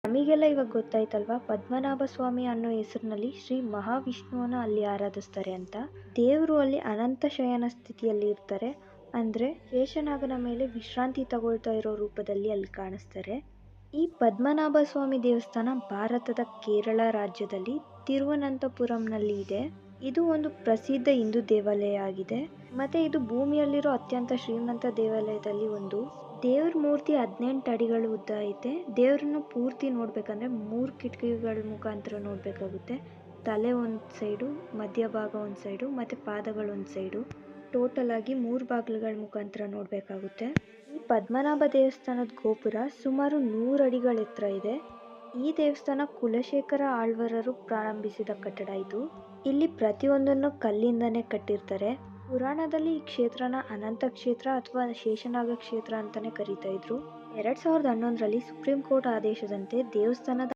ನಮಗೆಲ್ಲ ಇವಾಗ ಗೊತ್ತಾಯ್ತಲ್ವಾ, ಪದ್ಮನಾಭ ಸ್ವಾಮಿ ಅನ್ನೋ ಹೆಸರಿನಲ್ಲಿ ಶ್ರೀ ಮಹಾವಿಷ್ಣುವನ್ನ ಅಲ್ಲಿ ಆರಾಧಿಸ್ತಾರೆ ಅಂತ. ದೇವರು ಅಲ್ಲಿ ಅನಂತ ಶಯನ ಸ್ಥಿತಿಯಲ್ಲಿ ಇರ್ತಾರೆ. ಅಂದ್ರೆ ಶೇಷನಾಗನ ಮೇಲೆ ವಿಶ್ರಾಂತಿ ತಗೊಳ್ತಾ ಇರೋ ರೂಪದಲ್ಲಿ ಅಲ್ಲಿ ಕಾಣಿಸ್ತಾರೆ. ಈ ಪದ್ಮನಾಭ ಸ್ವಾಮಿ ದೇವಸ್ಥಾನ ಭಾರತದ ಕೇರಳ ರಾಜ್ಯದಲ್ಲಿ ತಿರುವನಂತಪುರಂನಲ್ಲಿ ಇದೆ. ಇದು ಒಂದು ಪ್ರಸಿದ್ಧ ಹಿಂದೂ ದೇವಾಲಯ ಆಗಿದೆ. ಮತ್ತೆ ಇದು ಭೂಮಿಯಲ್ಲಿರೋ ಅತ್ಯಂತ ಶ್ರೀಮಂತ ದೇವಾಲಯದಲ್ಲಿ ಒಂದು. ದೇವ್ರ ಮೂರ್ತಿ 18 ಅಡಿಗಳು ಉದ್ದ ಐತೆ. ದೇವ್ರನ್ನ ಪೂರ್ತಿ ನೋಡ್ಬೇಕಂದ್ರೆ 3 ಕಿಟಕಿಗಳ ಮುಖಾಂತರ ನೋಡ್ಬೇಕಾಗುತ್ತೆ. ತಲೆ ಒಂದು ಸೈಡು, ಮಧ್ಯಭಾಗ ಒಂದು ಸೈಡು, ಮತ್ತೆ ಪಾದಗಳು ಒಂದು ಸೈಡು. ಟೋಟಲ್ ಆಗಿ 3 ಬಾಗಿಲುಗಳ ಮುಖಾಂತರ ನೋಡ್ಬೇಕಾಗುತ್ತೆ. ಈ ಪದ್ಮನಾಭ ದೇವಸ್ಥಾನದ ಗೋಪುರ ಸುಮಾರು 100 ಅಡಿಗಳ ಎತ್ತರ ಇದೆ. ಈ ದೇವಸ್ಥಾನ ಕುಲಶೇಖರ ಆಳ್ವರರು ಪ್ರಾರಂಭಿಸಿದ ಕಟ್ಟಡ ಇದು. ಇಲ್ಲಿ ಪ್ರತಿಯೊಂದನ್ನು ಕಲ್ಲಿಂದನೇ ಕಟ್ಟಿರ್ತಾರೆ. ಪುರಾಣದಲ್ಲಿ ಈ ಕ್ಷೇತ್ರನ ಅನಂತ ಕ್ಷೇತ್ರ ಅಥವಾ ಶೇಷನಾಗ ಕ್ಷೇತ್ರ ಅಂತಾನೆ ಕರೀತಾ ಇದ್ರು. 2011ರಲ್ಲಿ ಸುಪ್ರೀಂ ಕೋರ್ಟ್ ಆದೇಶದಂತೆ ದೇವಸ್ಥಾನದ